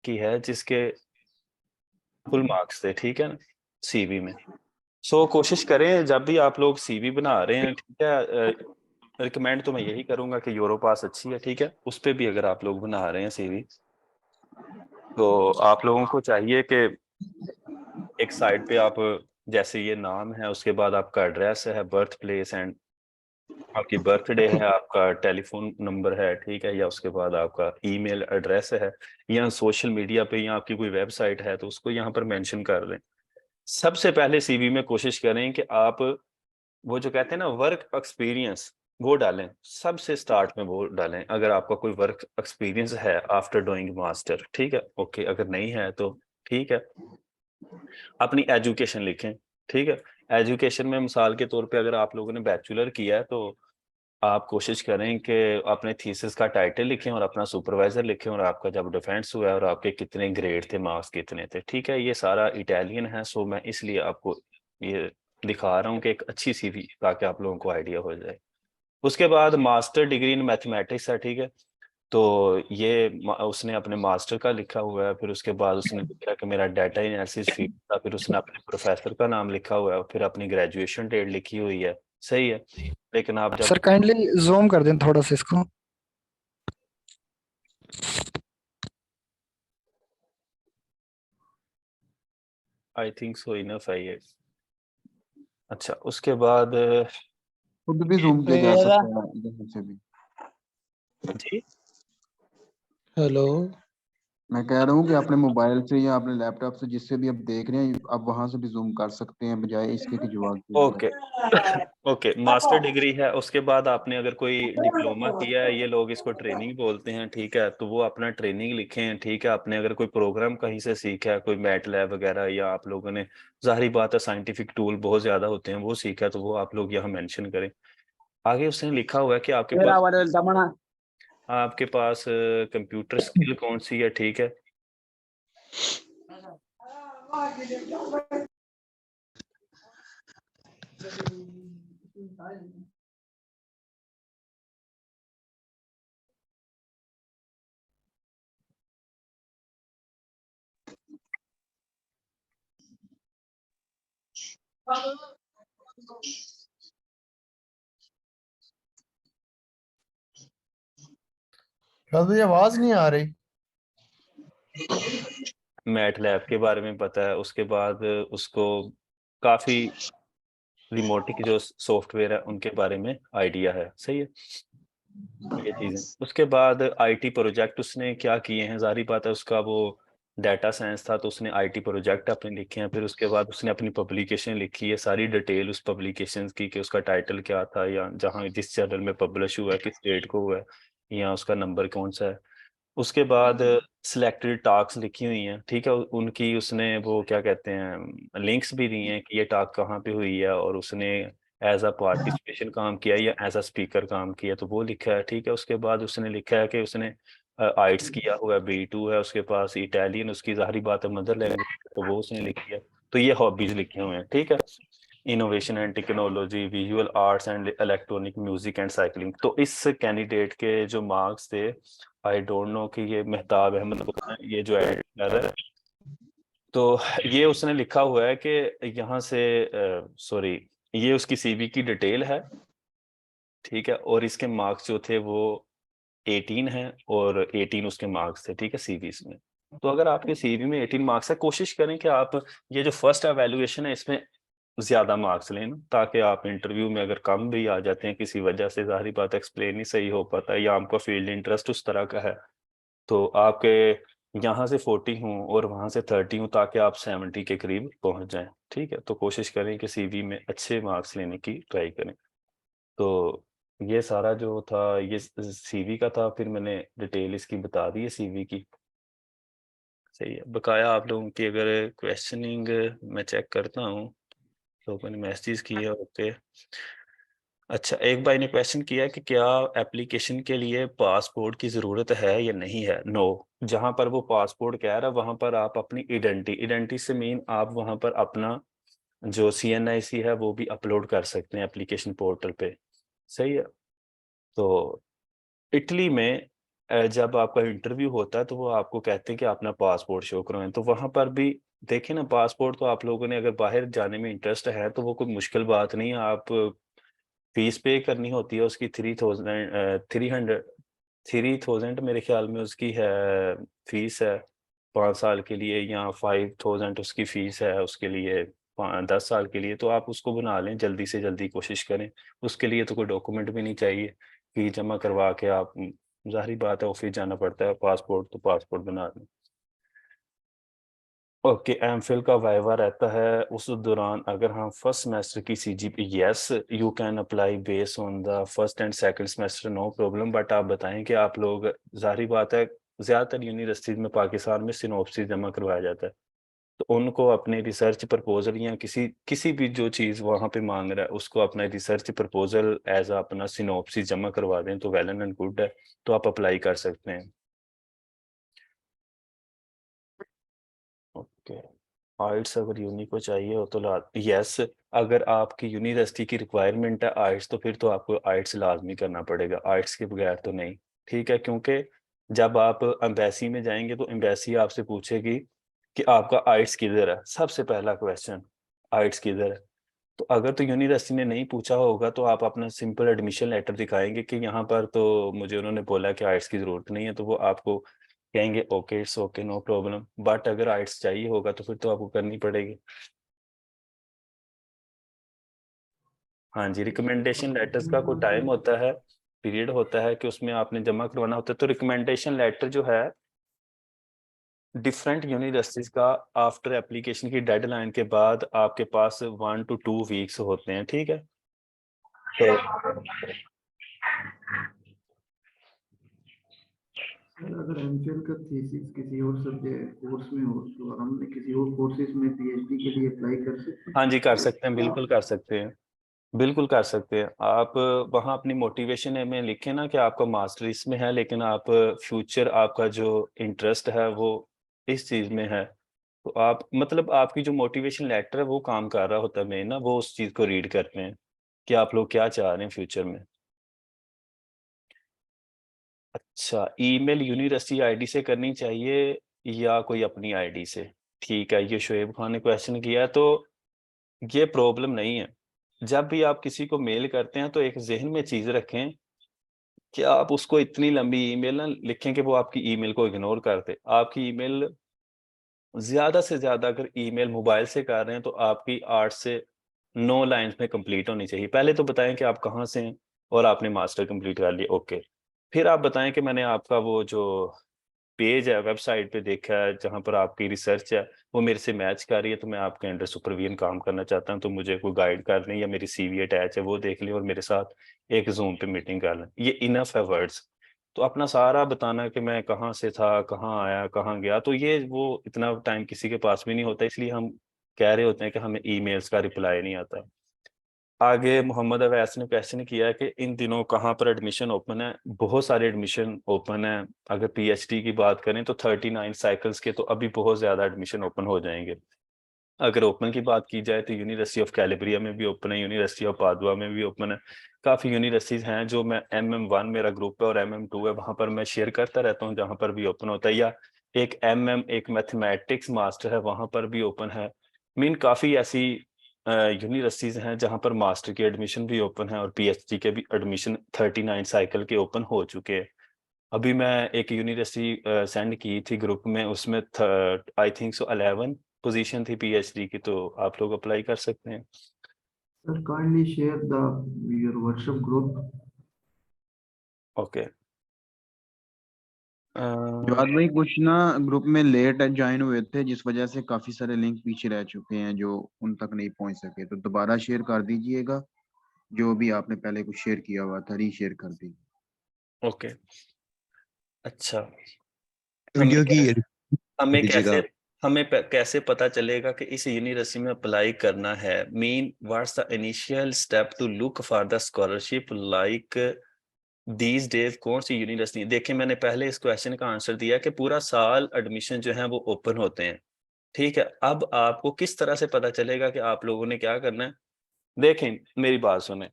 की है जिसके फुल मार्क्स थे, ठीक है ना, सीवी में। सो कोशिश करें जब भी आप लोग सीवी बना रहे हैं, ठीक है, रिकमेंड तो मैं यही करूंगा कि यूरोपास अच्छी है, ठीक है, उस पे भी अगर आप लोग बना रहे हैं सीवी, तो आप लोगों को चाहिए कि एक साइड पे आप जैसे ये नाम है, उसके बाद आपका एड्रेस है, बर्थ प्लेस एंड आपकी बर्थडे है, आपका टेलीफोन नंबर है, ठीक है, या उसके बाद आपका ईमेल एड्रेस है, या सोशल मीडिया पे या आपकी कोई वेबसाइट है तो उसको यहाँ पर मेंशन कर दें। सबसे पहले सीवी में कोशिश करें कि आप वो जो कहते हैं ना वर्क एक्सपीरियंस, वो डालें, सबसे स्टार्ट में वो डालें, अगर आपका कोई वर्क एक्सपीरियंस है आफ्टर डूइंग मास्टर, ठीक है, ओके, अगर नहीं है तो ठीक है, अपनी एजुकेशन लिखें, ठीक है। एजुकेशन में मिसाल के तौर पे अगर आप लोगों ने बैचलर किया है तो आप कोशिश करें कि अपने थीसिस का टाइटल लिखें और अपना सुपरवाइजर लिखें और आपका जब डिफेंस हुआ है और आपके कितने ग्रेड थे, मार्क्स कितने थे, ठीक है। ये सारा इटालियन है, सो मैं इसलिए आपको ये दिखा रहा हूँ कि एक अच्छी सीवी, ताकि आप लोगों को आइडिया हो जाए। उसके बाद मास्टर डिग्री इन मैथमेटिक्स है, ठीक है, तो ये उसने अपने मास्टर का लिखा हुआ है, फिर उसके बाद उसने लिखा कि मेरा डाटा एनालिसिस फील्ड था, फिर उसने अपने प्रोफेसर का नाम लिखा हुआ है, फिर अपनी ग्रेजुएशन डेट लिखी हुई है, सही है। लेकिन आप जब सर काइंडली जूम कर दें थोड़ा सा इसको। आई थिंक सो इनफ है ये। अच्छा, उसके बाद खुद भी जूम किया जा सकता है इधर से भी। जी, हेलो। मैं कह रहा हूँ कि अपने मोबाइल से या अपने लैपटॉप से जिससे भी आप देख रहे हैं, आप वहां से भी जूम कर सकते हैं, बजाय इसके कि जवाब के लिए। ओके ओके, मास्टर डिग्री है, उसके बाद आपने अगर कोई डिप्लोमा किया है, ये लोग इसको ट्रेनिंग बोलते हैं, ठीक है, तो वो अपना ट्रेनिंग लिखें, ठीक है। आपने अगर कोई प्रोग्राम कहीं से सीखा है, कोई मैट लैब वगैरह, या आप लोगों ने, जाहिर बात है साइंटिफिक टूल बहुत ज्यादा होते हैं, वो सीखा है, तो वो आप लोग यहाँ मेंशन करें। आगे उसने लिखा हुआ है कि आपके पास कंप्यूटर स्किल कौन सी है, ठीक है। भाई आवाज नहीं आ रही। मैट लैब के बारे में पता है, उसके बाद उसको काफी रिमोटिक जो सॉफ्टवेयर है उनके बारे में आइडिया है, सही है, ये चीजें। उसके बाद आईटी प्रोजेक्ट उसने क्या किए हैं, जारी बात है उसका वो डाटा साइंस था, तो उसने आईटी प्रोजेक्ट अपने लिखे हैं, फिर उसके बाद उसने अपनी पब्लिकेशन लिखी है, सारी डिटेल उस पब्लिकेशन की, कि उसका टाइटल क्या था, या जहाँ जिस जर्नल में पब्लिश हुआ है, किस डेट को हुआ है, या उसका नंबर कौन सा है। उसके बाद सिलेक्टेड टास्क लिखी हुई हैं, ठीक है, उनकी उसने वो क्या कहते हैं लिंक्स भी दिए हैं कि ये टास्क कहाँ पे हुई है, और उसने एज अ पार्टिसिपेशन काम किया या एज अ स्पीकर काम किया, तो वो लिखा है, ठीक है। उसके बाद उसने लिखा है कि उसने आइट्स किया हुआ है, B2 है उसके पास, इटालियन उसकी जाहिर बात है मदर लैंग्वेज, तो वो उसने लिखी है। तो ये हॉबीज लिखे हुए हैं, ठीक है। Innovation and technology, visual arts and electronic music and cycling. तो इस कैंडिडेट के जो मार्क्स थे, आई डोंट नो कि ये मेहताब अहमद को है, ये जो एडिटर है, तो ये उसने लिखा हुआ है कि यहाँ से, सॉरी, ये उसकी सीवी की डिटेल है, ठीक है, और इसके मार्क्स जो थे वो 18 हैं, और 18 उसके मार्क्स थे, ठीक है, सीवीज में। तो अगर आपके सीवी में 18 मार्क्स है, कोशिश करें कि आप ये जो फर्स्ट एवेल्युएशन है इसमें ज्यादा मार्क्स लें ना, ताकि आप इंटरव्यू में अगर कम भी आ जाते हैं किसी वजह से, जाहिर बात एक्सप्लेन नहीं सही हो पाता है, या आपका फील्ड इंटरेस्ट उस तरह का है, तो आपके यहाँ से 40 हूँ और वहाँ से 30 हूँ, ताकि आप 70 के करीब पहुँच जाएं, ठीक है। तो कोशिश करें कि सीवी में अच्छे मार्क्स लेने की ट्राई करें। तो ये सारा जो था ये सीवी का था, फिर मैंने डिटेल इसकी बता दी है सीवी की, सही है। बकाया आप लोगों की अगर क्वेश्चनिंग मैं चेक करता हूँ, लोगों ने मैसेज किया, ओके। अच्छा, एक भाई ने क्वेश्चन किया कि क्या एप्लीकेशन के लिए पासपोर्ट की ज़रूरत है या नहीं है। नो, जहाँ पर वो पासपोर्ट कह रहा है वहाँ पर आप अपनी आइडेंटिटी से मीन आप वहाँ पर अपना जो CNIC है वो भी अपलोड कर सकते हैं एप्लीकेशन पोर्टल पे, सही है। तो इटली में जब आपका इंटरव्यू होता है तो वो आपको कहते हैं कि अपना पासपोर्ट शो करवाएं, तो वहां पर भी देखिए ना, पासपोर्ट तो आप लोगों ने अगर बाहर जाने में इंटरेस्ट है तो वो कोई मुश्किल बात नहीं है। आप फीस पे करनी होती है उसकी 3,000 मेरे ख्याल में उसकी है, फीस है 5 साल के लिए, या 5,000 उसकी फीस है उसके लिए 10 साल के लिए। तो आप उसको बना लें, जल्दी से जल्दी कोशिश करें। उसके लिए तो कोई डॉक्यूमेंट भी नहीं चाहिए, फीस जमा करवा के आप, ज़ाहिर बात है ऑफिस जाना पड़ता है, पासपोर्ट तो पासपोर्ट बना लें। ओके, एमफिल का वाइवा रहता है, उस दौरान अगर हम फर्स्ट सेमेस्टर की CGP, yes you can apply base on the first and second semester, no problem. But आप बताएं कि आप लोग, ज़ाहिर बात है ज़्यादातर यूनिवर्सिटीज में पाकिस्तान में सिनॉप्सिस जमा करवाया जाता है, तो उनको अपने रिसर्च प्रपोजल या किसी किसी भी जो चीज़ वहाँ पे मांग रहा है उसको अपना रिसर्च प्रपोजल एज अपना सिनॉप्सिस जमा करवा दें तो वेल एंड गुड है, तो आप अप्लाई कर सकते हैं। ओके, आइट्स अगर यूनी को चाहिए हो तो यस, अगर आपकी यूनिवर्सिटी की रिक्वायरमेंट है आइट्स, तो फिर तो आपको आइट्स लाजमी करना पड़ेगा, आइट्स के बगैर तो नहीं। ठीक है, क्योंकि जब आप एम्बेसी में जाएंगे तो एम्बेसी आपसे पूछेगी कि आपका आइट्स किधर है, सबसे पहला क्वेश्चन आइट्स किधर है। तो अगर तो यूनिवर्सिटी ने नहीं पूछा होगा तो आप अपना सिंपल एडमिशन लेटर दिखाएंगे कि यहाँ पर तो मुझे उन्होंने बोला कि आइट्स की ज़रूरत नहीं है, तो वो आपको कहेंगे okay it's okay no problem. But अगर आइट्स चाहिए होगा तो फिर तो आपको करनी पड़ेगी। हाँ जी, रिकमेंडेशन लेटर्स का कोई टाइम होता है, पीरियड होता है कि उसमें आपने जमा करवाना होता है। तो रिकमेंडेशन लेटर जो है डिफरेंट यूनिवर्सिटीज का, आफ्टर एप्लीकेशन की डेडलाइन के बाद आपके पास 1 to 2 वीक्स होते हैं। ठीक है, तो सर अगर एमफिल का थीसिस किसी और सब्जेक्ट कोर्स में हो तो हमने किसी और कोर्सेज में पीएचडी के लिए अप्लाई कर सकते हाँ जी कर हैं। सकते हैं, बिल्कुल कर सकते हैं, बिल्कुल कर सकते हैं। आप वहाँ अपनी मोटिवेशन में लिखें ना कि आपका मास्टर इसमें है, लेकिन आप फ्यूचर आपका जो इंटरेस्ट है वो इस चीज़ में है, तो आप मतलब आपकी जो मोटिवेशन लेटर है वो काम कर रहा होता है मेन ना, वो उस चीज़ को रीड करते हैं कि आप लोग क्या चाह रहे हैं फ्यूचर में। अच्छा, ईमेल यूनिवर्सिटी आईडी से करनी चाहिए या कोई अपनी आईडी से? ठीक है, ये शोएब खान ने क्वेश्चन किया है, तो ये प्रॉब्लम नहीं है। जब भी आप किसी को मेल करते हैं तो एक ज़हन में चीज़ रखें कि आप उसको इतनी लंबी ईमेल ना लिखें कि वो आपकी ईमेल को इग्नोर कर दे। आपकी ईमेल ज़्यादा से ज़्यादा, अगर ईमेल मोबाइल से कर रहे हैं तो आपकी 8 से 9 लाइन्स में कंप्लीट होनी चाहिए। पहले तो बताएँ कि आप कहाँ से हैं और आपने मास्टर कंप्लीट कर लिया, ओके। फिर आप बताएँ कि मैंने आपका वो जो पेज है वेबसाइट पे देखा है जहाँ पर आपकी रिसर्च है वो मेरे से मैच कर रही है, तो मैं आपके अंडर सुपरविजन काम करना चाहता हूँ, तो मुझे कोई गाइड कर लें, या मेरी सीवी अटैच है वो देख लें और मेरे साथ एक ज़ूम पे मीटिंग कर लें। ये इनफ है वर्ड्स। तो अपना सारा बताना कि मैं कहाँ से था, कहाँ आया, कहाँ गया, तो ये वो इतना टाइम किसी के पास भी नहीं होता, इसलिए हम कह रहे होते हैं कि हमें ईमेल्स का रिप्लाई नहीं आता। आगे मोहम्मद अवैस ने क्वेश्चन किया है कि इन दिनों कहाँ पर एडमिशन ओपन है। बहुत सारे एडमिशन ओपन है। अगर पीएचडी की बात करें तो 39 साइकिल्स के तो अभी बहुत ज़्यादा एडमिशन ओपन हो जाएंगे। अगर ओपन की बात की जाए तो यूनिवर्सिटी ऑफ कैलिब्रिया में भी ओपन है, यूनिवर्सिटी ऑफ पादुआ में भी ओपन है। काफ़ी यूनिवर्सिटीज़ हैं जो मैं MM1 मेरा ग्रुप है और MM2 है, वहाँ पर मैं शेयर करता रहता हूँ जहाँ पर भी ओपन होता है, या एक मैथमेटिक्स मास्टर है वहाँ पर भी ओपन है। मीन काफ़ी ऐसी यूनिवर्सिटीज़ हैं जहाँ पर मास्टर की एडमिशन भी ओपन है और पीएचडी के भी एडमिशन 39 साइकिल के ओपन हो चुके हैं। अभी मैं एक यूनिवर्सिटी सेंड की थी ग्रुप में, उसमें आई थिंक सो 11 पोजीशन थी पीएचडी की, तो आप लोग अप्लाई कर सकते हैं। Sir kindly share the your WhatsApp group. Okay, Jawad भाई कुछ ना ग्रुप में लेट ज्वाइन हुए थे जिस वजह से काफी सारे लिंक पीछे रह चुके हैं जो उन तक नहीं पहुंच सके, तो दोबारा शेयर कर दीजिएगा। जो भी आपने पहले कुछ शेयर किया हुआ था री शेयर कर दीजिए। ओके, अच्छा। हमें वीडियो की कैसे हमें कैसे दीजिएगा। कैसे पता चलेगा कि इस यूनिवर्सिटी में अप्लाई करना है? Mean what's the initial step to look for the scholarship like these days? कौन सी यूनिवर्सिटी? देखिए, मैंने पहले इस क्वेश्चन का आंसर दिया कि पूरा साल एडमिशन जो है वो ओपन होते हैं। ठीक है, अब आपको किस तरह से पता चलेगा कि आप लोगों ने क्या करना है? देखें, मेरी बात सुने।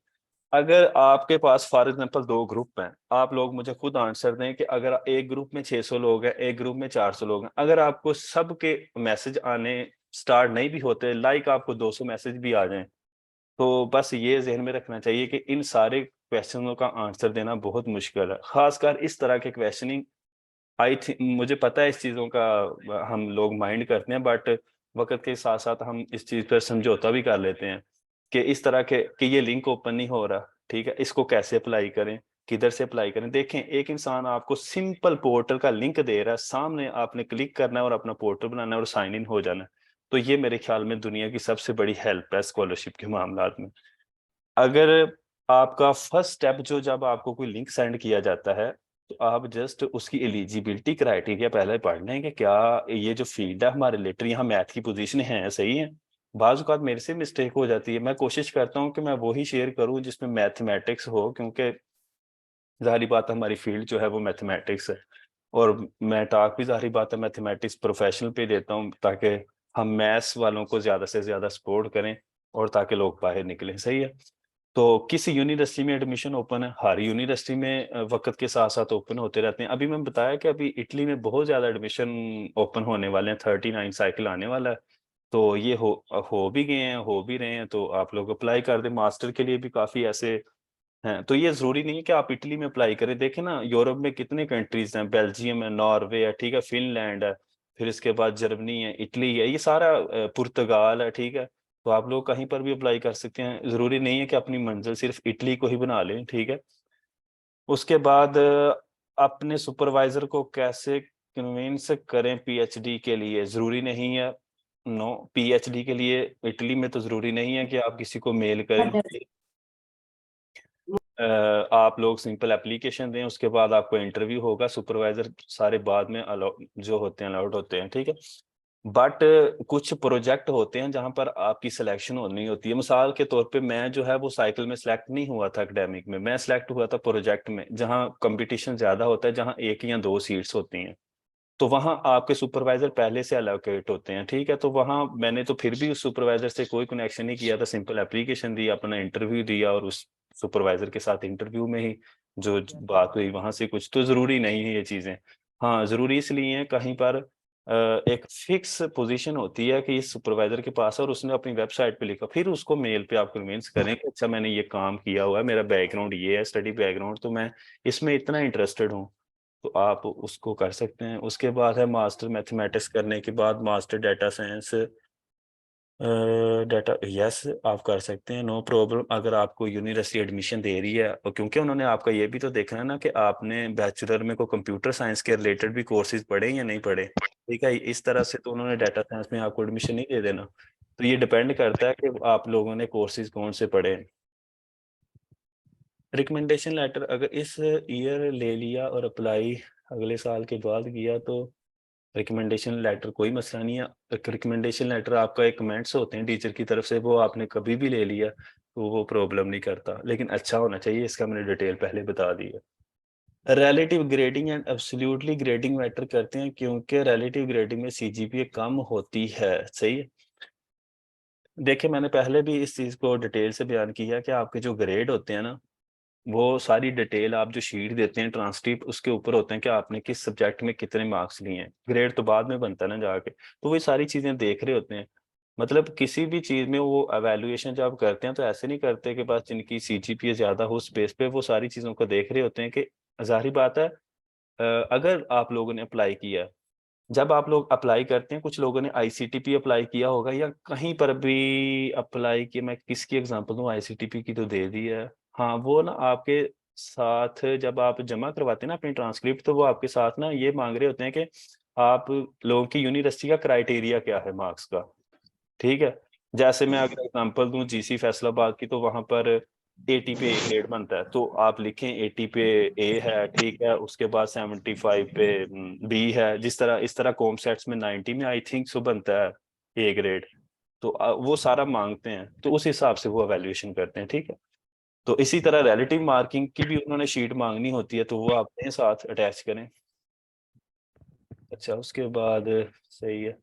अगर आपके पास फॉर एग्जांपल 2 ग्रुप हैं, आप लोग मुझे खुद आंसर दें कि अगर एक ग्रुप में 600 लोग हैं, एक ग्रुप में 400 लोग हैं, अगर आपको सबके मैसेज आने स्टार्ट नहीं भी होते, लाइक आपको 200 मैसेज भी आ जाएं, तो बस ये ज़हन में रखना चाहिए कि इन सारे क्वेश्चनों का आंसर देना बहुत मुश्किल है। ख़ासकर इस तरह के क्वेश्चनिंग आई थिंक मुझे पता है इस चीज़ों का हम लोग माइंड करते हैं, बट वक़्त के साथ-साथ हम इस चीज़ पर समझौता भी कर लेते हैं कि इस तरह के कि ये लिंक ओपन नहीं हो रहा, ठीक है? इसको कैसे अप्लाई करें, किधर से अप्लाई करें? देखें, एक इंसान आपको सिंपल पोर्टल का लिंक दे रहा है, सामने आपने क्लिक करना है और अपना पोर्टल बनाना है और साइन इन हो जाना है। तो ये मेरे ख़्याल में दुनिया की सबसे बड़ी हेल्प है स्कॉलरशिप के मामलात में। अगर आपका फर्स्ट स्टेप जो जब आपको कोई लिंक सेंड किया जाता है, तो आप जस्ट उसकी एलिजिबिलिटी क्राइटेरिया पहले पढ़ लें कि क्या ये जो फ़ील्ड है हमारे रिलेटेड यहाँ मैथ की पोज़ीशन है, सही है? बाज़ औक़ात मेरे से मिस्टेक हो जाती है, मैं कोशिश करता हूँ कि मैं वो ही शेयर करूँ जिसमें मैथमेटिक्स हो, क्योंकि ज़ाहिर-सी बात है हमारी फ़ील्ड जो है वो मैथमेटिक्स है और मैं टॉक भी ज़ाहिर-सी बात है मैथमेटिक्स प्रोफ़ेशनल पे देता हूँ ताकि हम मैथ्स वालों को ज़्यादा से ज़्यादा सपोर्ट करें और ताकि लोग बाहर निकलें, सही है? तो किस यूनिवर्सिटी में एडमिशन ओपन है? हर यूनिवर्सिटी में वक़्त के साथ-साथ ओपन होते रहते हैं। अभी मैंने बताया कि अभी इटली में बहुत ज़्यादा एडमिशन ओपन होने वाले हैं, 39 साइकिल आने वाला है। तो ये हो भी गए हैं, हो भी रहे हैं, तो आप लोग अप्लाई कर दें। मास्टर के लिए भी काफ़ी ऐसे हैं, तो ये ज़रूरी नहीं है कि आप इटली में अप्लाई करें। देखें ना, यूरोप में कितने कंट्रीज़ हैं, बेल्जियम है, नॉर्वे है, ठीक है, फ़िनलैंड है, फिर इसके बाद जर्मनी है, इटली है, ये सारा पुर्तगाल है, ठीक है? तो आप लोग कहीं पर भी अप्लाई कर सकते हैं। ज़रूरी नहीं है कि अपनी मंज़िल सिर्फ़ इटली को ही बना लें, ठीक है? उसके बाद अपने सुपरवाइज़र को कैसे कन्विंस करें पीएचडी के लिए? ज़रूरी नहीं है, नो, पीएचडी के लिए इटली में तो ज़रूरी नहीं है कि आप किसी को मेल करें। आप लोग सिंपल एप्लीकेशन दें, उसके बाद आपको इंटरव्यू होगा, सुपरवाइज़र सारे बाद में जो होते हैं अलाउड होते हैं, ठीक है? बट कुछ प्रोजेक्ट होते हैं जहाँ पर आपकी सिलेक्शन होनी होती है। मिसाल के तौर पे मैं जो है वो साइकिल में सेलेक्ट नहीं हुआ था एकेडमिक में, मैं सेलेक्ट हुआ था प्रोजेक्ट में, जहाँ कॉम्पिटिशन ज़्यादा होता है, जहाँ 1 या 2 सीट्स होती हैं। तो वहाँ आपके सुपरवाइज़र पहले से एलोकेट होते हैं, ठीक है? तो वहाँ मैंने तो फिर भी उस सुपरवाइज़र से कोई कनेक्शन नहीं किया था, सिंपल एप्लीकेशन दी, अपना इंटरव्यू दिया और उस सुपरवाइज़र के साथ इंटरव्यू में ही जो बात हुई वहाँ से कुछ तो ज़रूरी नहीं है ये चीज़ें। हाँ, ज़रूरी इसलिए है कहीं पर एक फिक्स पोज़ीशन होती है कि इस सुपरवाइज़र के पास है और उसने अपनी वेबसाइट पे लिखा, फिर उसको मेल पे आप कन्विंस करें कि अच्छा मैंने ये काम किया हुआ है, मेरा बैकग्राउंड ये है, स्टडी बैकग्राउंड, तो मैं इसमें इतना इंटरेस्टेड हूँ। तो आप उसको कर सकते हैं। उसके बाद है मास्टर मैथमेटिक्स करने के बाद master data science data yes आप कर सकते हैं, नो प्रॉब्लम। अगर आपको यूनिवर्सिटी एडमिशन दे रही है और क्योंकि उन्होंने आपका ये भी तो देखना है ना कि आपने बैचलर में कोई कंप्यूटर साइंस के रिलेटेड भी कोर्सेज़ पढ़े या नहीं पढ़े, ठीक है? इस तरह से तो उन्होंने डाटा साइंस में आपको एडमिशन नहीं दे देना। तो ये डिपेंड करता है कि आप लोगों ने कोर्सेज़ कौन से पढ़े हैं। रिकमेंडेशन लेटर अगर इस ईयर ले लिया और अप्लाई अगले साल के बाद किया तो रिकमेंडेशन लेटर कोई मसला नहीं है। एक रिकमेंडेशन लेटर आपका एक कमेंट्स होते हैं टीचर की तरफ से, वो आपने कभी भी ले लिया तो वो प्रॉब्लम नहीं करता, लेकिन अच्छा होना चाहिए, इसका मैंने डिटेल पहले बता दी है। Relative grading and absolutely grading matter करते हैं क्योंकि रिलेटिव ग्रेडिंग में सीजीपीए कम होती है, सही है? देखिए मैंने पहले भी इस चीज़ को डिटेल से बयान किया कि आपके जो ग्रेड होते हैं ना, वो सारी डिटेल आप जो शीट देते हैं ट्रांसक्रिप्ट उसके ऊपर होते हैं कि आपने किस सब्जेक्ट में कितने मार्क्स लिए हैं। ग्रेड तो बाद में बनता है ना जाके, तो वो सारी चीज़ें देख रहे होते हैं। मतलब किसी भी चीज़ में वो इवैल्यूएशन जब करते हैं तो ऐसे नहीं करते कि बस जिनकी सीजीपीए ज़्यादा हो उस बेस पे वो सारी चीज़ों को देख रहे होते हैं कि ज़ाहिर बात है अगर आप लोगों ने अप्लाई किया, जब आप लोग अप्लाई करते हैं, कुछ लोगों ने आईसीटीपी अप्लाई किया होगा या कहीं पर भी अप्लाई किया, मैं किसकी एग्ज़ाम्पल दूँ, आईसीटीपी की तो दे दी है। हाँ, वो ना आपके साथ जब आप जमा करवाते हैं ना अपनी ट्रांसक्रिप्ट, तो वो आपके साथ ना ये माँग रहे होते हैं कि आप लोगों की यूनिवर्सिटी का क्राइटेरिया क्या है मार्क्स का, ठीक है? जैसे मैं अगर एग्ज़ाम्पल दूँ जीसी फैसलाबाद की, तो वहाँ पर 80 पे ए ग्रेड बनता है, तो आप लिखें 80 पे ए है, ठीक है? उसके बाद 75 पे बी है, जिस तरह इस तरह कॉमसेट्स में 90 में आई थिंक सो बनता है ए ग्रेड, तो वो सारा माँगते हैं, तो उस हिसाब से वो इवैल्यूएशन करते हैं, ठीक है? तो इसी तरह रिलेटिव मार्किंग की भी उन्होंने शीट माँगनी होती है, तो वो आप अपने साथ अटैच करें। अच्छा, उसके बाद सही है।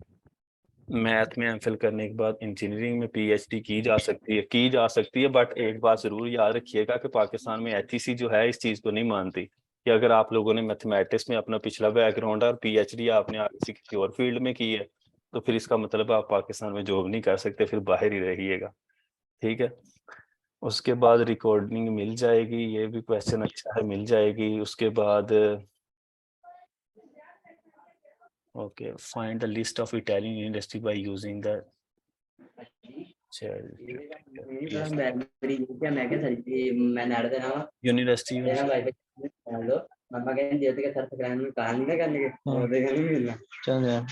मैथ में एमफिल करने के बाद इंजीनियरिंग में पीएचडी की जा सकती है, बट एक बात जरूर याद रखिएगा कि पाकिस्तान में एचईसी जो है इस चीज को नहीं मानती कि अगर आप लोगों ने मैथमेटिक्स में अपना पिछला बैकग्राउंड और पीएचडी आपने किसी किसी और फील्ड में की है तो फिर इसका मतलब आप पाकिस्तान में जॉब नहीं कर सकते, फिर बाहर ही रहिएगा। ठीक है। उसके बाद रिकॉर्डिंग मिल जाएगी, ये भी क्वेश्चन अच्छा है, मिल जाएगी। उसके बाद okay, find the list of Italian university by using the university चल यार।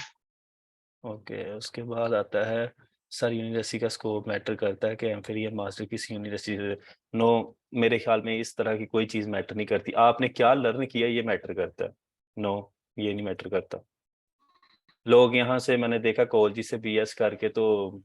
ओके। उसके बाद आता है सर यूनिवर्सिटी का स्कोप मैटर करता है कि फिर ये मास्टर किसी यूनिवर्सिटी से। नो, मेरे ख्याल में इस तरह की कोई चीज़ मैटर नहीं करती, आपने क्या लर्न किया ये मैटर करता है। नो, ये नहीं मैटर करता। लोग यहाँ से मैंने देखा कॉलेज से बीएस करके तो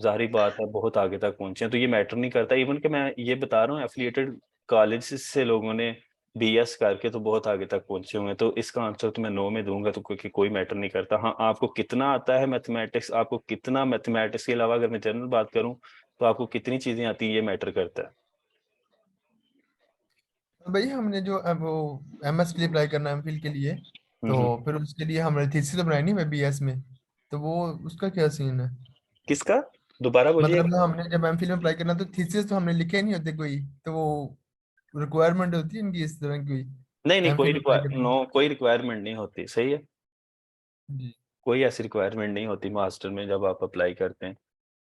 जाहिर बात है बहुत आगे तक पहुंचे हैं, तो ये मैटर नहीं करता। इवन कि मैं ये बता रहा हूँ एफिलिएटेड कॉलेज से लोगों ने बीएस करके तो बहुत आगे तक पहुंचे हुए हैं, तो इसका आंसर तो मैं नो में दूंगा, तो क्योंकि कोई मैटर नहीं करता। हाँ, आपको कितना आता है मैथमेटिक्स, आपको कितना मैथमेटिक्स के अलावा अगर मैं जनरल बात करूँ तो आपको कितनी चीजें आती है, ये मैटर करता है। भाई हमने जो अब वो एमएस के लिए अप्लाई करना है एमफिल के लिए, तो हम्म। फिर उसके लिए हमने थीसिस तो बनाई नहीं मैं बीएस में, तो वो उसका क्या सीन है? किसका? दोबारा मतलब बोलिएगा। ना हमने जब एमफिल में अप्लाई करना तो थीसिस तो हमने लिखे नहीं होते कोई, तो वो रिक्वायरमेंट होती है इनकी इस तरह की कोई नहीं नहीं, एमफिल में अप्लाई करने की? कोई रिक्वायरमेंट नहीं होती, सही है। जी। कोई ऐसी रिक्वायरमेंट नहीं होती मास्टर में जब आप अप्लाई करते हैं।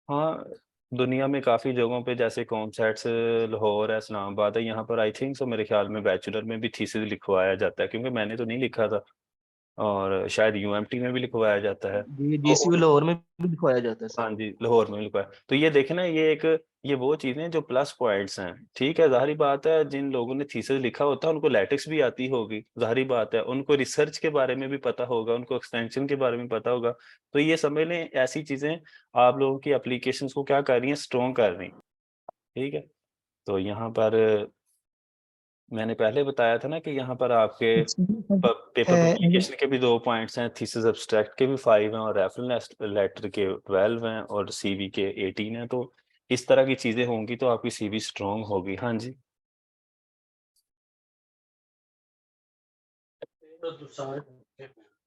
हाँ, दुनिया में काफ़ी जगहों पे जैसे कॉमसेट्स लाहौर है, इस्लामाबाद है, यहाँ पर आई थिंक सो मेरे ख्याल में बैचलर में भी थीसिस लिखवाया जाता है, क्योंकि मैंने तो नहीं लिखा था। और शायद यूएमटी में भी लिखवाया जाता है जी तो जीसीयू लाहौर में भी दिखवाया जाता है हाँ सर। जी, लाहौर में भी लिखवाया। तो ये देखे ना, ये वो चीज़ें जो प्लस पॉइंट्स हैं। ठीक है, जाहिर बात है जिन लोगों ने थीसिस लिखा होता है उनको लैटेक्स भी आती होगी, जाहिर बात है उनको रिसर्च के बारे में भी पता होगा, उनको एक्सटेंशन के बारे में पता होगा। तो ये समझ लें ऐसी चीज़ें आप लोगों की एप्लीकेशंस को क्या कर रही हैं, स्ट्रॉन्ग कर रही हैं। ठीक है। तो यहाँ पर मैंने पहले बताया था ना कि यहाँ पर आपके पेपर पब्लिकेशन के भी 2 पॉइंट्स हैं, थीसिस एब्स्ट्रैक्ट के भी 5 हैं और रेफरेंस लेटर के 12 हैं और सीवी के 18 हैं। तो इस तरह की चीजें होंगी तो आपकी सीवी स्ट्रॉन्ग होगी। हाँ जी।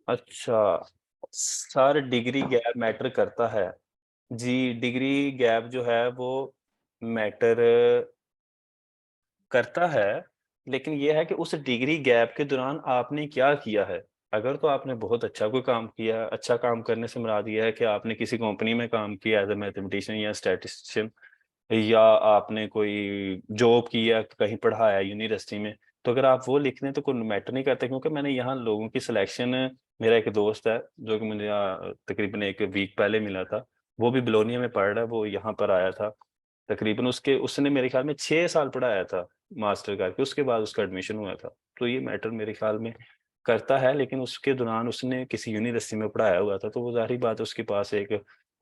अच्छा, सर डिग्री गैप मैटर करता है। जी, डिग्री गैप जो है वो मैटर करता है, लेकिन ये है कि उस डिग्री गैप के दौरान आपने क्या किया है। अगर तो आपने बहुत अच्छा कोई काम किया, अच्छा काम करने से मुराद ये है कि आपने किसी कंपनी में काम किया एज़ अ मैथमेटिशियन या स्टैटिस्टिशियन, या आपने कोई जॉब की या कहीं पढ़ाया यूनिवर्सिटी में, तो अगर आप वो लिख दें तो कोई मैटर नहीं करता, क्योंकि मैंने यहाँ लोगों की सिलेक्शन, मेरा एक दोस्त है जो कि मुझे तकरीबन 1 वीक पहले मिला था, वो भी बिलोनिया में पढ़ रहा है, वो यहाँ पर आया था। तकरीबन उसने मेरे ख्याल में 6 साल पढ़ाया था मास्टर करके, उसके बाद उसका एडमिशन हुआ था। तो ये मैटर मेरे ख्याल में करता है, लेकिन उसके दौरान उसने किसी यूनिवर्सिटी में पढ़ाया हुआ था, तो वो ज़ाहिर बात है उसके पास एक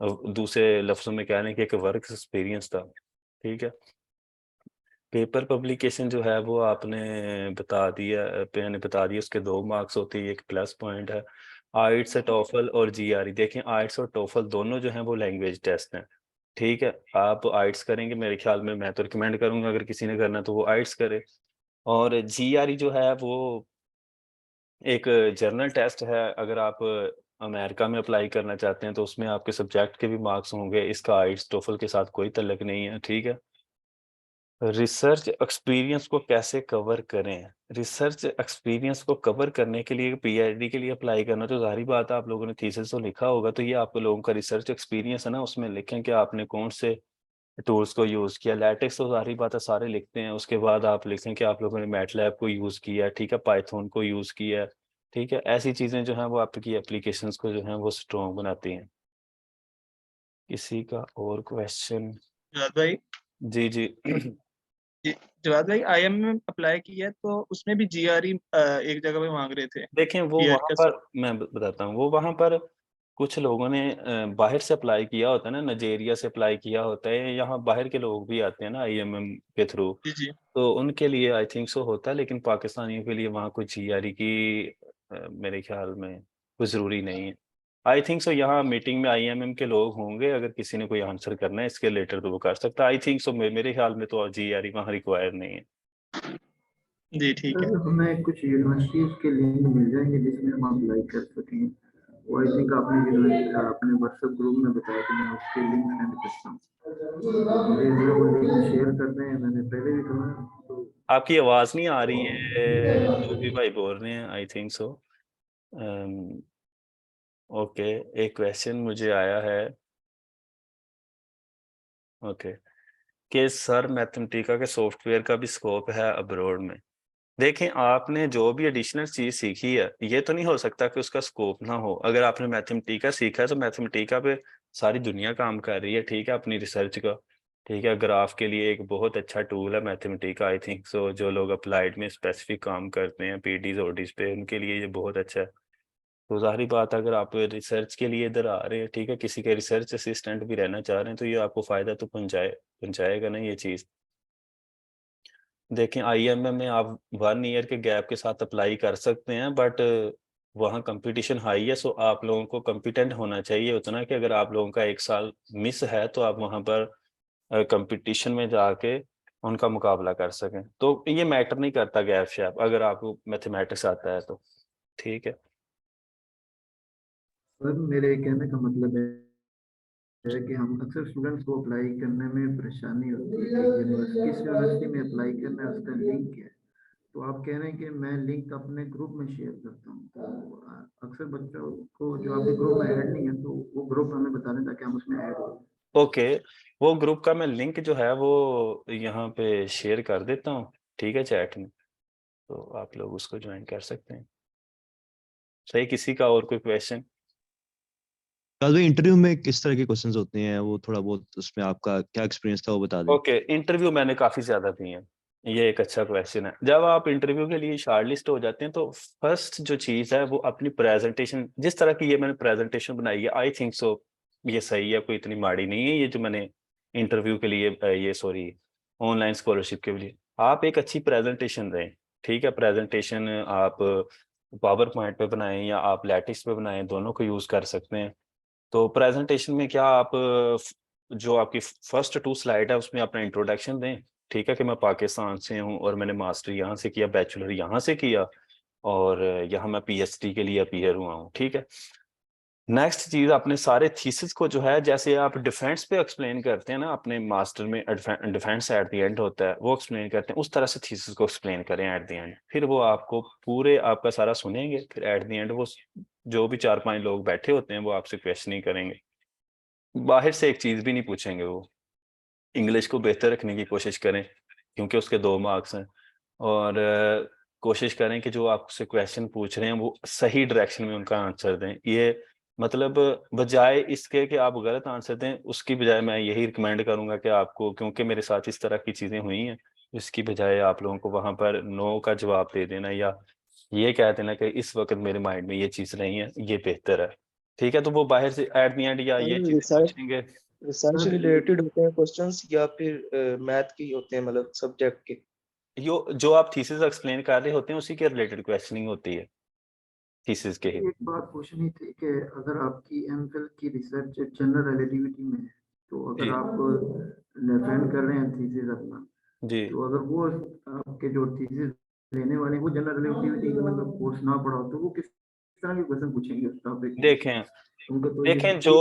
दूसरे लफ्ज़ों में कह लें कि एक वर्क एक्सपीरियंस था। ठीक है। पेपर पब्लिकेशन जो है वो आपने बता दिया, मैंने बता दिया, उसके 2 मार्क्स होते हैं, एक प्लस पॉइंट है। आइट्स, टोफल और जीआरई, देखें आइट्स और टोफल दोनों जो हैं वो लैंग्वेज टेस्ट हैं। ठीक है, आप आइट्स करेंगे मेरे ख्याल में, मैं तो रिकमेंड करूंगा अगर किसी ने करना तो वो आइट्स करे। और जीआरई जो है वो एक जर्नल टेस्ट है, अगर आप अमेरिका में अप्लाई करना चाहते हैं तो उसमें आपके सब्जेक्ट के भी मार्क्स होंगे, इसका आइट्स टोफल के साथ कोई तल्लक नहीं है। ठीक है। रिसर्च एक्सपीरियंस को कैसे कवर करें? रिसर्च एक्सपीरियंस को कवर करने के लिए पीएचडी के लिए अप्लाई करना, तो ज़ाहिर बात है आप लोगों ने थीसिस तो लिखा होगा, तो ये आप लोगों का रिसर्च एक्सपीरियंस है ना, उसमें लिखें कि आपने कौन से टूल्स को यूज़ किया। लैटेक्स तो ज़ाहिर बात है सारे लिखते हैं, उसके बाद आप लिखें कि आप लोगों ने मैटलैब को यूज़ किया है, ठीक है, पाइथन को यूज़ किया है। ठीक है, ऐसी चीज़ें जो हैं वो आपकी एप्लीकेशंस को जो हैं वो स्ट्रॉन्ग बनाती हैं। किसी का और क्वेश्चन? जवाद भाई, जी, जी। जवाद भाई आईएम में अप्लाई किया है तो उसमें भी जीआरई एक जगह पे मांग रहे थे। देखें वो जीआरई वहाँ का पर मैं बताता हूँ, वो वहाँ पर कुछ लोगों ने बाहर से अप्लाई किया होता है ना, नाइजीरिया से अप्लाई किया होता है, यहाँ बाहर के लोग भी आते हैं ना आईएमएम के थ्रू, जी जी। तो उनके लिए आई थिंक सो होता है, लेकिन पाकिस्तानियों के लिए वहाँ कोई जीआरई की मेरे ख्याल में कोई ज़रूरी नहीं है। आई थिंक सो यहाँ मीटिंग में आईएमएम के लोग होंगे, अगर किसी ने कोई आंसर करना है इसके रिलेटेड तो वो कर सकता है। आई थिंक सो मेरे ख्याल में तो जीआरई वहाँ रिक्वायर नहीं है। जी ठीक है। सर हमें कुछ यूनिवर्सिटीज के लिंक मिल जाएंगे जिसमें हम अप्लाई कर सकें। वो आई थिंक आपने अपने व्हाट्सएप ग्रुप में बताया कि मैं उसके लिंक सेंड करता हूँ। मुझे वो लिंक शेयर कर दें, मैंने पहले भी कहा तो आपकी आवाज नहीं आ रही है, जो भी भाई बोल रहे हैं। आई थिंक सो ओके। एक क्वेश्चन मुझे आया है ओके कि सर मैथमेटिका के सॉफ्टवेयर का भी स्कोप है अब्रॉड में। देखें, आपने जो भी एडिशनल चीज सीखी है ये तो नहीं हो सकता कि उसका स्कोप ना हो। अगर आपने मैथमेटिका सीखा है तो मैथमेटिका पे सारी दुनिया काम कर रही है, ठीक है, अपनी रिसर्च का। ठीक है, ग्राफ के लिए एक बहुत अच्छा टूल है मैथमेटिका। आई थिंक सो जो लोग अप्लाइड में स्पेसिफिक काम करते हैं पीडीज ओडीज पे, उनके लिए ये बहुत अच्छा है। तो जाहिर बात है, अगर आप रिसर्च के लिए इधर आ रहे हैं, ठीक है, किसी के रिसर्च असिस्टेंट भी रहना चाह रहे हैं, तो ये आपको फायदा तो पहुंचाएगा ना ये चीज। देखें, आईएमएम में आप 1 ईयर के गैप के साथ अप्लाई कर सकते हैं, बट वहाँ कंपटीशन हाई है। सो आप लोगों को कॉम्पिटेंट होना चाहिए उतना कि अगर आप लोगों का 1 साल मिस है तो आप वहाँ पर कंपटीशन में जाके उनका मुकाबला कर सकें। तो ये मैटर नहीं करता गैप शैप, अगर आपको मैथमेटिक्स आता है तो। ठीक है। सर मेरे कहने का मतलब है कि हम अक्सर स्टूडेंट्स को अप्लाई करने में परेशानी होती है कि यूनिवर्सिटी किस यूनिवर्सिटी में अप्लाई करना है, उसका लिंक क्या है। तो आप कह रहे हैं कि मैं लिंक अपने ग्रुप में शेयर करता हूँ, तो अक्सर बच्चों को जो आपके ग्रुप में ऐड नहीं है तो वो ग्रुप हमें बता दें ताकि हम उसमें ऐड हो। ओके, वो ग्रुप का मैं लिंक जो है वो यहाँ पे शेयर कर देता हूँ, ठीक है, चैट में, तो आप लोग उसको ज्वाइन कर सकते हैं। सही, किसी का और कोई क्वेश्चन? भाई इंटरव्यू में किस तरह के क्वेश्चंस होते हैं, वो थोड़ा बहुत उसमें आपका क्या एक्सपीरियंस था वो बता दें। ओके, इंटरव्यू मैंने काफी ज्यादा दिए हैं। ये एक अच्छा क्वेश्चन है। जब आप इंटरव्यू के लिए शॉर्टलिस्ट हो जाते हैं तो फर्स्ट जो चीज है वो अपनी प्रेजेंटेशन, जिस तरह की ये मैंने प्रेजेंटेशन बनाई है, आई थिंक सो ये सही है, कोई इतनी माड़ी नहीं है ये जो मैंने इंटरव्यू के लिए ये सॉरी ऑनलाइन स्कॉलरशिप के लिए। आप एक अच्छी प्रेजेंटेशन दें, ठीक है। प्रेजेंटेशन आप पावर पॉइंट पे बनाएं या आप लैटिस पे बनाएं, दोनों को यूज कर सकते हैं। तो प्रेजेंटेशन में क्या आप जो आपकी फर्स्ट 2 स्लाइड है उसमें अपना इंट्रोडक्शन दें, ठीक है, कि मैं पाकिस्तान से हूँ और मैंने मास्टर यहाँ से किया, बैचलर यहाँ से किया, और यहाँ मैं पीएचडी के लिए अपीयर हुआ हूँ, ठीक है। नेक्स्ट चीज, अपने सारे थीसिस को जो है, जैसे आप डिफेंस पे एक्सप्लेन करते हैं ना, अपने मास्टर में डिफेंस एट द एंड होता है, वो एक्सप्लेन करते हैं, उस तरह से थीसिस को एक्सप्लेन करें एट द एंड। फिर वो आपको पूरे आपका सारा सुनेंगे, फिर एट द एंड वो जो भी 4-5 लोग बैठे होते हैं वो आपसे क्वेश्चनिंग करेंगे। बाहर से एक चीज भी नहीं पूछेंगे वो। इंग्लिश को बेहतर रखने की कोशिश करें क्योंकि उसके 2 मार्क्स हैं, और कोशिश करें कि जो आपसे क्वेश्चन पूछ रहे हैं वो सही डायरेक्शन में उनका आंसर दें। ये मतलब बजाय इसके कि आप गलत आंसर दें, उसकी बजाय मैं यही रिकमेंड करूंगा कि आपको, क्योंकि मेरे साथ इस तरह की चीजें हुई हैं, इसकी बजाय आप लोगों को वहां पर नो का जवाब दे देना या ये कह देना कि इस वक्त मेरे माइंड में ये चीज नहीं है, ये बेहतर है। ठीक है, तो वो बाहर से एट द एंड या ये चीजें रिसर्च पूछेंगे। रिसर्च रिलेटेड होते हैं क्वेश्चंस या फिर मैथ के ही होते हैं, मतलब सब्जेक्ट के। जो आप थीसिस एक्सप्लेन कर रहे होते हैं उसी के रिलेटेड क्वेश्चनिंग होती है, थीसिस के ही। एक बात पूछनी थी कि अगर आपकी एमफिल की रिसर्च जनरल रिलेटिविटी में है, तो अगर जी आप डिफेंड कर रहे हैं थीसिस अपना, जी। तो अगर वो आपके जो थीसिस लेने वाले हैं वो जनरल रिलेटिविटी का मतलब कोर्स ना पढ़ा हो तो वो किस तरह के क्वेश्चन पूछेंगे उस टॉपिक में। देखें उनको तो ये देखें जो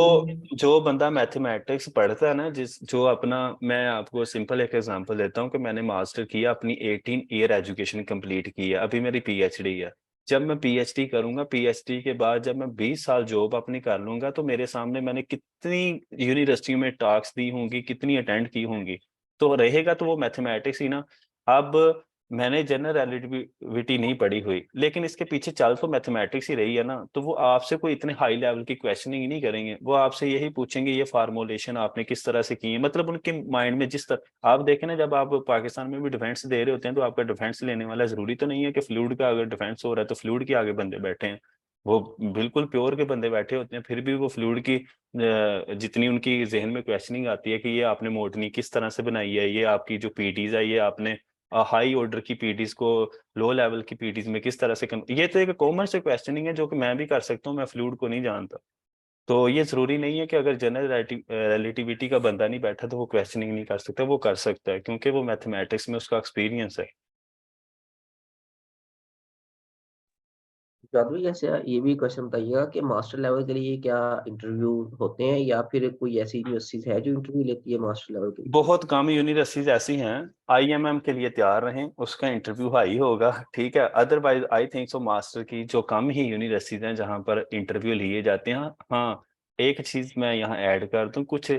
जो बंदा मैथमेटिक्स पढ़ता है ना, जो अपना, मैं आपको सिंपल एक एग्जांपल देता हूँ कि मैंने मास्टर किया, अपनी 18 ईयर एजुकेशन कंप्लीट की है, अभी मेरी पीएचडी है। जब मैं पीएचडी करूंगा, पीएचडी के बाद जब मैं 20 साल जॉब अपनी कर लूंगा, तो मेरे सामने मैंने कितनी यूनिवर्सिटियों में टॉक्स दी होंगी, कितनी अटेंड की होंगी, तो रहेगा तो वो मैथमेटिक्स ही ना। अब मैंने जनरल रिलेटिविटी नहीं पढ़ी हुई, लेकिन इसके पीछे चल तो मैथमेटिक्स ही रही है ना, तो वो आपसे कोई इतने हाई लेवल की क्वेश्चनिंग ही नहीं करेंगे। वो आपसे यही पूछेंगे ये फार्मूलेशन आपने किस तरह से की है, मतलब उनके माइंड में जिस तरह आप देखें ना, जब आप पाकिस्तान में भी डिफेंस दे रहे होते हैं तो आपका डिफेंस लेने वाला जरूरी तो नहीं है कि फ्लूइड का अगर डिफेंस हो रहा है तो फ्लूइड के आगे बंदे बैठे हैं। वो बिल्कुल प्योर के बंदे बैठे होते हैं, फिर भी वो फ्लूइड की जितनी उनकी जहन में क्वेश्चनिंग आती है कि ये आपने मोटनी किस तरह से बनाई है, ये आपकी जो पीटीज है ये आपने हाई ऑर्डर की पीटीज को लो लेवल की पीटीज में किस तरह से ये तो एक कॉमन से क्वेश्चनिंग है जो कि मैं भी कर सकता हूँ, मैं फ्लूइड को नहीं जानता। तो ये ज़रूरी नहीं है कि अगर जनरल रिलेटिविटी का बंदा नहीं बैठा तो वो क्वेश्चनिंग नहीं कर सकता, वो कर सकता है क्योंकि वो मैथमेटिक्स में उसका एक्सपीरियंस है। जादू जैसे ये भी क्वेश्चन बताइएगा कि मास्टर लेवल के लिए क्या इंटरव्यू होते हैं या फिर कोई ऐसी यूनिवर्सिटीज है जो इंटरव्यू लेती है मास्टर लेवल के लिए? बहुत कम यूनिवर्सिटीज ऐसी हैं, आईएमएम के लिए तैयार रहें, उसका इंटरव्यू हाई होगा, ठीक है। Otherwise I think so master की जो कम ही यूनिवर्सिटीज हैं जहां पर इंटरव्यू लिए जाते हैं। हाँ, एक चीज मैं यहाँ ऐड कर दूं, कुछ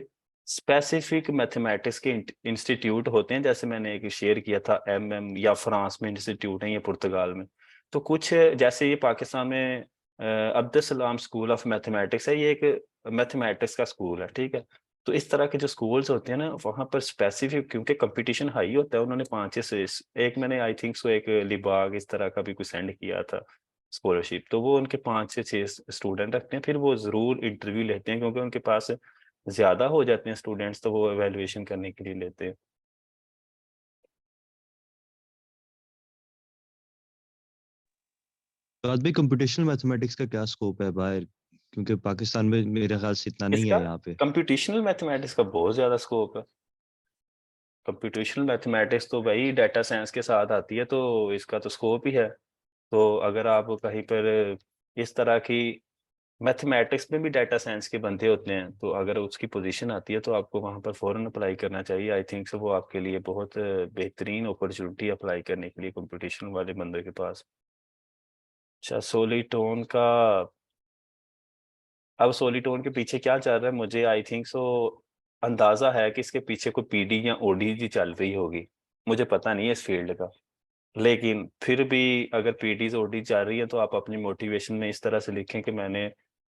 स्पेसिफिक मैथमेटिक्स के इंस्टीट्यूट होते हैं, जैसे मैंने एक शेयर किया था एमएम, या फ्रांस में इंस्टीट्यूट है, या पुर्तगाल में। तो कुछ जैसे ये पाकिस्तान में Abdul Salam school of mathematics है, ये एक मैथमेटिक्स का स्कूल है, ठीक है। तो इस तरह के जो स्कूल्स होते हैं ना, वहाँ पर स्पेसिफिक, क्योंकि कंपटीशन हाई होता है, उन्होंने 5 से एक, मैंने आई थिंक सो एक लिबाग इस तरह का भी कुछ सेंड किया था स्कॉलरशिप, तो वो उनके 5 से 6 स्टूडेंट रखते हैं, फिर वो जरूर इंटरव्यू लेते हैं, क्योंकि उनके पास ज्यादा हो जाते हैं स्टूडेंट्स, तो वो एवेल्युएशन करने के लिए लेते हैं। तो आज भी कंप्यूटेशनल मैथमेटिक्स का क्या स्कोप है बाहर, क्योंकि पाकिस्तान में मेरे ख्याल से इतना नहीं इसका है यहाँ पे। कंप्यूटेशनल मैथमेटिक्स का बहुत ज्यादा स्कोप है। कंप्यूटेशनल मैथमेटिक्स तो भाई डाटा साइंस के साथ आती है, तो इसका तो स्कोप ही है। तो अगर आप कहीं पर इस तरह की मैथमेटिक्स में भी डाटा साइंस के बंदे होते हैं, तो अगर उसकी पोजीशन आती है तो आपको वहां पर फौरन अप्लाई करना चाहिए। आई थिंक सो वो आपके लिए बहुत बेहतरीन अपॉर्चुनिटी अप्लाई करने के लिए कंप्यूटेशन वाले बंदे के पास। अच्छा, सोलिटोन का, अब सोलिटोन के पीछे क्या चल रहा है, मुझे आई थिंक सो अंदाजा है कि इसके पीछे कोई पीडी या ओडी चल रही होगी, मुझे पता नहीं है इस फील्ड का। लेकिन फिर भी अगर पीडीज ओडी चल रही है तो आप अपनी मोटिवेशन में इस तरह से लिखें कि मैंने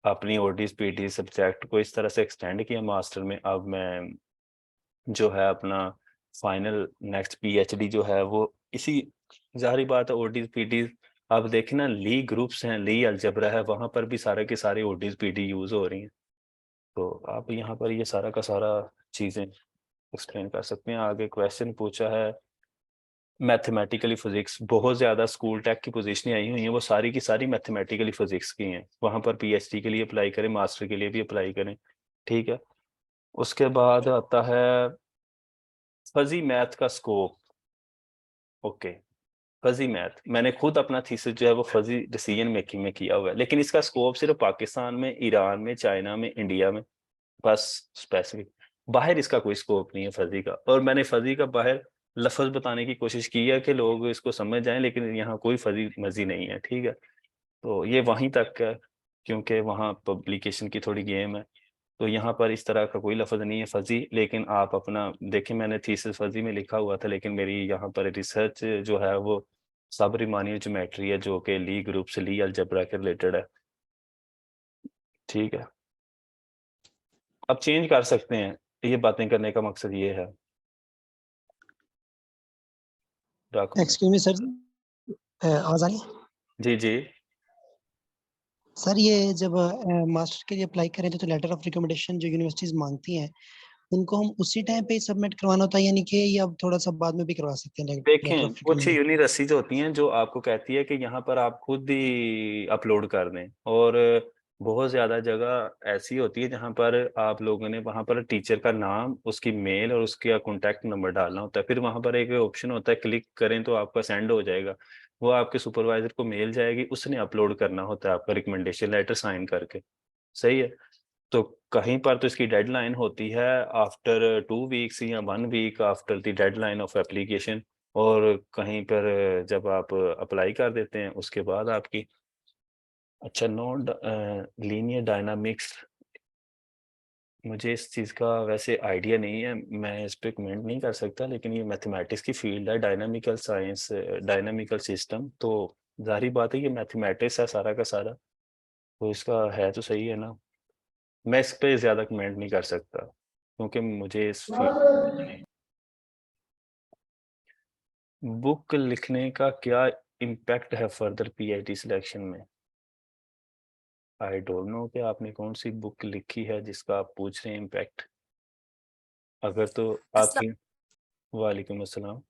अपनी ओडीज पीडीज सब्जेक्ट को इस तरह से एक्सटेंड किया मास्टर में, अब मैं जो है अपना फाइनल नेक्स्ट पीएचडी जो है वो इसी, जाहिर बात है ओडीज पीडीज, आप देखें ना ली ग्रुप्स हैं, ली अलजबरा है, वहां पर भी सारे के सारे ओडीज पीडी यूज हो रही हैं। तो आप यहाँ पर ये सारा का सारा चीजें एक्सप्लेन कर सकते हैं। आगे क्वेश्चन पूछा है मैथमेटिकली फिजिक्स, बहुत ज्यादा स्कूल टेक की पोजीशनें आई हुई हैं, वो सारी की सारी मैथमेटिकली फिजिक्स की हैं, वहां पर पीएचडी के लिए अप्लाई करें, मास्टर के लिए भी अप्लाई करें, ठीक है। उसके बाद आता है फजी मैथ का स्कोप। ओके, फजी मैथ, मैंने खुद अपना थीसिस जो है वो फजी डिसीजन मेकिंग में किया हुआ है, लेकिन इसका स्कोप सिर्फ पाकिस्तान में, ईरान में, चाइना में, इंडिया में, बस स्पेसिफिक। बाहर इसका कोई स्कोप नहीं है फजी का, और मैंने फजी का बाहर लफ्ज बताने की कोशिश की है कि लोग इसको समझ जाएं, लेकिन यहाँ कोई फजी मजी नहीं है, ठीक है। तो ये वहीं तक है, क्योंकि वहाँ पब्लिकेशन की थोड़ी गेम है। तो यहाँ पर इस तरह का कोई लफ्ज नहीं है फजी, लेकिन आप अपना देखें, मैंने थीसिस फजी में लिखा हुआ था, लेकिन मेरी यहाँ पर रिसर्च जो है वो सब रिमानी ज्योमेट्री है, जो कि ली ग्रुप से, ली अलजबरा के रिलेटेड है, ठीक है। अब चेंज कर सकते हैं, ये बातें करने का मकसद ये है। एक्सक्यूज मी सर, आवाज आ रही है? जी जी। सर ये जब मास्टर के लिए अप्लाई करें तो लेटर ऑफ रिकमेंडेशन जो यूनिवर्सिटीज मांगती हैं उनको हम उसी टाइम पे सबमिट करवाना होता है, यानी कि या अब थोड़ा सा बाद में भी करवा सकते हैं लेटर देखें, ऑफ कुछ रिकमेंडेशन? यूनिवर्सिटीज होती हैं जो आपको कहती है कि यहाँ पर आप खुद ही अपलोड कर दें, और बहुत ज्यादा जगह ऐसी होती है जहाँ पर आप लोगों ने वहाँ पर टीचर का नाम, उसकी मेल और उसका कॉन्टैक्ट नंबर डालना होता है, फिर वहाँ पर एक ऑप्शन होता है, क्लिक करें तो आपका सेंड हो जाएगा, वो आपके सुपरवाइजर को मेल जाएगी, उसने अपलोड करना होता है आपका रिकमेंडेशन लेटर साइन करके, सही है। तो कहीं पर तो इसकी डेडलाइन होती है आफ्टर 2 वीक्स या 1 week after the deadline of application, और कहीं पर जब आप अप्लाई कर देते हैं उसके बाद आपकी, अच्छा, नॉन लीनियर डायनामिक्स, मुझे इस चीज़ का वैसे आइडिया नहीं है, मैं इस पे कमेंट नहीं कर सकता, लेकिन ये मैथमेटिक्स की फील्ड है, डायनामिकल साइंस, डायनामिकल सिस्टम, तो जाहिर बात है ये मैथमेटिक्स है सारा का सारा, तो इसका है तो सही है ना। मैं इस पे ज़्यादा कमेंट नहीं कर सकता क्योंकि मुझे इस फील्ड, बुक लिखने का क्या इम्पैक्ट है फर्दर पीआईटी सिलेक्शन में। आई डोंट नो कि आपने कौन सी बुक लिखी है जिसका आप पूछ रहे हैं इम्पैक्ट, अगर तो आपकी, वालेकुम अस्सलाम।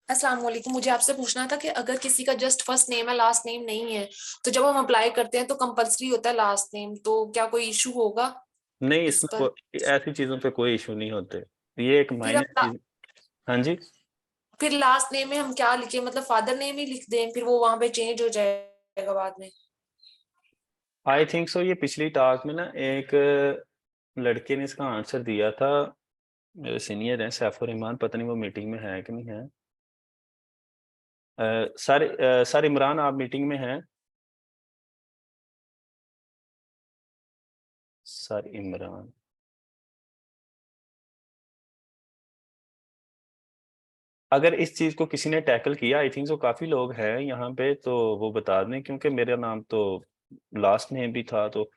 अस्सलाम वालेकुम, मुझे आपसे पूछना था कि अगर किसी का जस्ट फर्स्ट नेम है, लास्ट नेम नहीं है, तो जब हम अप्लाई करते हैं तो कंपलसरी होता है लास्ट नेम, तो क्या कोई इशू होगा नहीं, इस इसमें पर? ऐसी चीजों पे कोई इशू नहीं होते, ये एक फिर माइनर हम चीज। हाँ जी। फिर लास्ट नेम में हम क्या लिखें, मतलब फादर नेम ही लिख दें, फिर वो वहां पे चेंज हो जाएगा बाद में? आई थिंक सो, ये पिछली टॉक में ना एक लड़के ने इसका आंसर दिया था, मेरे सीनियर हैं सैफुर रहमान, पता नहीं वो मीटिंग में है कि नहीं है। सर इमरान, आप मीटिंग में हैं? सर इमरान, अगर इस चीज को किसी ने टैकल किया, आई थिंक सो काफी लोग हैं यहाँ पे, तो वो बता दें, क्योंकि मेरा नाम तो लास्ट नेम भी था, तो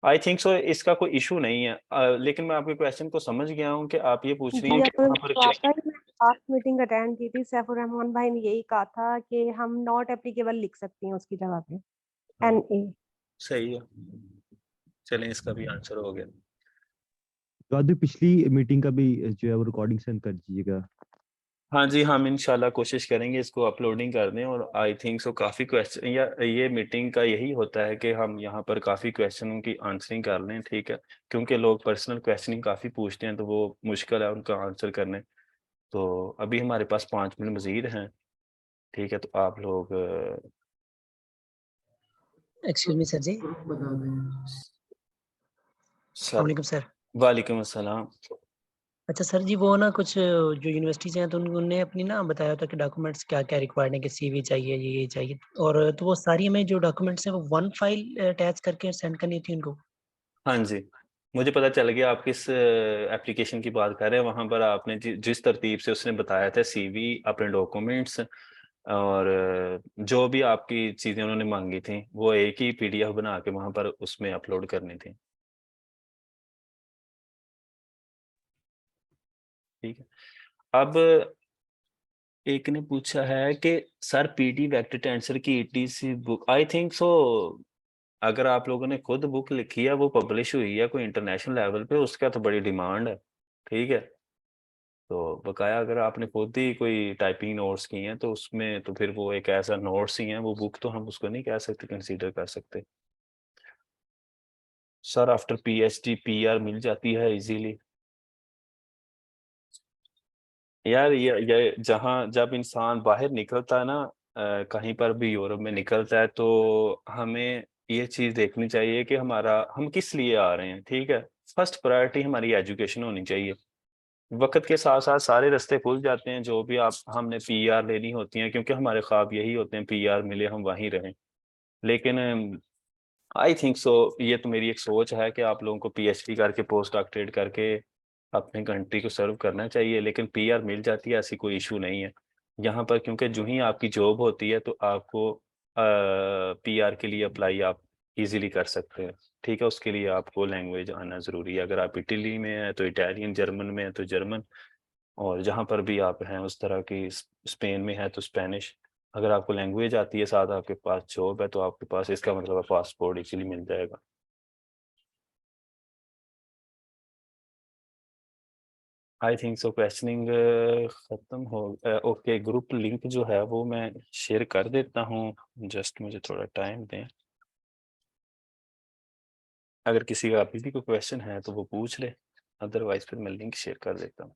आई थिंक सो इसका कोई इशू नहीं है। लेकिन मैं आपके क्वेश्चन को समझ गया हूँ कि आप ये पूछ रही जी हैं कि असल वहाँ में पर तो आपका ही मैं लास्ट मीटिंग अटेंड की थी, सैफुर रहमान भाई ने यही कहा था कि हम नॉट एप्लीकेबल लिख सकते हैं उसकी जगह पे हाँ, NA। सही है, चलें, इसका भी आंसर हो गया। तो आज भी पिछली मीटिंग का भी जो है वो रिकॉर्डिंग सेंड कर दीजिएगा। हाँ जी, हम इंशाल्लाह कोशिश करेंगे इसको अपलोडिंग कर दें, और आई थिंक सो काफ़ी क्वेश्चन, या ये मीटिंग का यही होता है कि हम यहाँ पर काफ़ी क्वेश्चनों की आंसरिंग कर लें, ठीक है, क्योंकि लोग पर्सनल क्वेश्चनिंग काफ़ी पूछते हैं, तो वो मुश्किल है उनका आंसर करने। तो अभी हमारे पास 5 मिनट मजीद हैं, ठीक है, तो आप लोग एक्सक्यूज मी सर जी। बता दें। Sir, sir. वालेकुम अस्सलाम। अच्छा सर जी, वो ना कुछ जो यूनिवर्सिटीज हैं तो उन्होंने अपनी ना बताया था कि डॉक्यूमेंट्स क्या क्या रिक्वायर्ड है, कि CV चाहिए, ये चाहिए, और तो वो सारी हमें जो डॉक्यूमेंट्स हैं वो वन फाइल अटैच करके सेंड करनी थी उनको। हाँ जी, मुझे पता चल गया आप किस एप्लीकेशन की बात कर रहे हैं। वहाँ पर आपने जिस तरतीब से उसने बताया था, CV, अपने डॉक्यूमेंट्स, और जो भी आपकी चीज़ें उन्होंने मांगी थी, वो एक ही PDF बना के वहाँ पर उसमें अपलोड करनी थी। ठीक है। अब एक ने पूछा है कि सर PD वेक्टर टेंसर की ETC बुक, आई थिंक सो अगर आप लोगों ने खुद बुक लिखी है, वो पब्लिश हुई है कोई इंटरनेशनल लेवल पे, उसका तो बड़ी डिमांड है, ठीक है। तो बकाया अगर आपने खुद ही कोई टाइपिंग नोट्स की हैं, तो उसमें तो फिर वो एक ऐसा नोट्स ही हैं, वो बुक तो हम उसको नहीं कह सकते, कंसीडर कर सकते। सर आफ्टर PhD PR मिल जाती है इजीली। यार ये जहाँ जब इंसान बाहर निकलता है ना, कहीं पर भी यूरोप में निकलता है, तो हमें ये चीज़ देखनी चाहिए कि हम किस लिए आ रहे हैं, ठीक है। फर्स्ट प्रायोरिटी हमारी एजुकेशन होनी चाहिए। वक्त के साथ साथ सारे रास्ते खुल जाते हैं, जो भी आप हमने PR लेनी होती हैं, क्योंकि हमारे ख्वाब यही होते हैं PR मिले, हम वहीं रहें। लेकिन आई थिंक सो ये तो मेरी एक सोच है कि आप लोगों को PhD करके, पोस्ट डॉक्टरेट करके अपनी कंट्री को सर्व करना चाहिए, लेकिन PR मिल जाती है, ऐसी कोई इशू नहीं है यहाँ पर, क्योंकि जो ही आपकी जॉब होती है तो आपको PR के लिए अप्लाई आप इजीली कर सकते हैं, ठीक है। उसके लिए आपको लैंग्वेज आना ज़रूरी है। अगर आप इटली में हैं तो इटालियन, जर्मन में है तो जर्मन, और जहाँ पर भी आप हैं उस तरह की, स्पेन में है तो स्पेनिश। अगर आपको लैंग्वेज आती है, साथ आपके पास जॉब है, तो आपके पास इसका मतलब पासपोर्ट इजीली मिल जाएगा। आई थिंक सो क्वेश्चनिंग खत्म हो। ओके, ग्रुप लिंक जो है वो मैं शेयर कर देता हूँ, जस्ट मुझे थोड़ा टाइम दें। अगर किसी का अभी भी कोई क्वेश्चन है तो वो पूछ ले, अदरवाइज फिर मैं लिंक शेयर कर देता हूँ।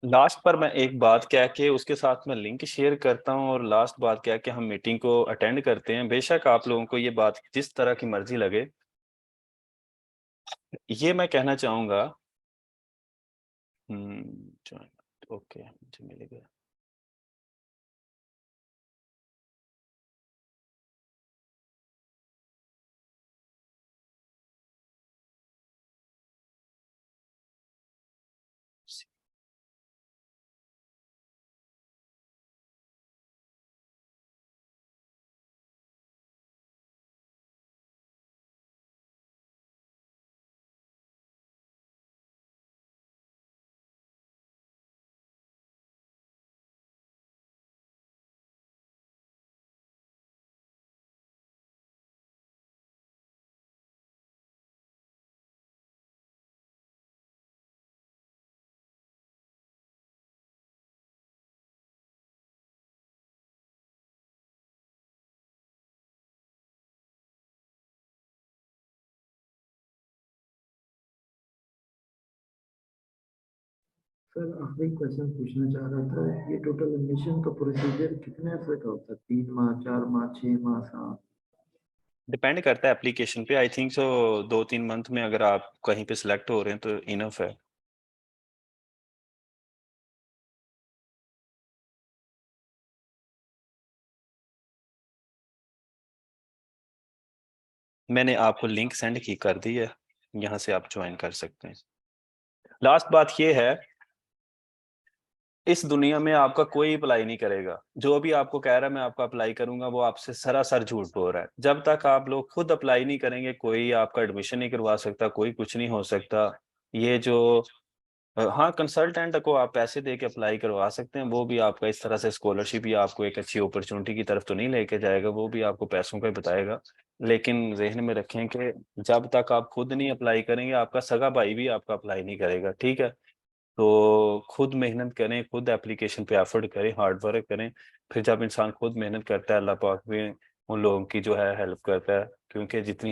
लास्ट पर मैं एक बात कह के उसके साथ मैं लिंक शेयर करता हूँ, और लास्ट बात कह के हम मीटिंग को अटेंड करते हैं। बेशक आप लोगों को ये बात जिस तरह की मर्जी लगे, ये मैं कहना चाहूँगा। join ओके, मुझे मिल गया। सर आखिरी क्वेश्चन पूछना चाह रहा था, ये टोटल एडमिशन का प्रोसीजर कितने अर्से का होता है? 3 माह, 4 माह, 6 माह, 7? डिपेंड करता है एप्लीकेशन पे। आई थिंक सो 2-3 मंथ में अगर आप कहीं पे सिलेक्ट हो रहे हैं तो इनफ है। मैंने आपको लिंक सेंड की कर दी है, यहाँ से आप ज्वाइन कर सकते हैं। लास्ट बात ये है, इस दुनिया में आपका कोई अप्लाई नहीं करेगा। जो भी आपको कह रहा है मैं आपका अप्लाई करूंगा, वो आपसे सरासर झूठ बोल रहा है। जब तक आप लोग खुद अप्लाई नहीं करेंगे, कोई आपका एडमिशन नहीं करवा सकता, कोई कुछ नहीं हो सकता। ये जो हाँ, कंसल्टेंट को आप पैसे दे के अप्लाई करवा सकते हैं, वो भी आपका इस तरह से स्कॉलरशिप या आपको एक अच्छी अपॉर्चुनिटी की तरफ तो नहीं लेके जाएगा, वो भी आपको पैसों का ही बताएगा। लेकिन ज़हन में रखें कि जब तक आप खुद नहीं अप्लाई करेंगे, आपका सगा भाई भी आपका अप्लाई नहीं करेगा, ठीक है? तो खुद मेहनत करें, खुद एप्लीकेशन पे एफर्ट करें, हार्ड वर्क करें। फिर जब इंसान खुद मेहनत करता है, अल्लाह पाक भी उन लोगों की जो है हेल्प करता है, क्योंकि जितनी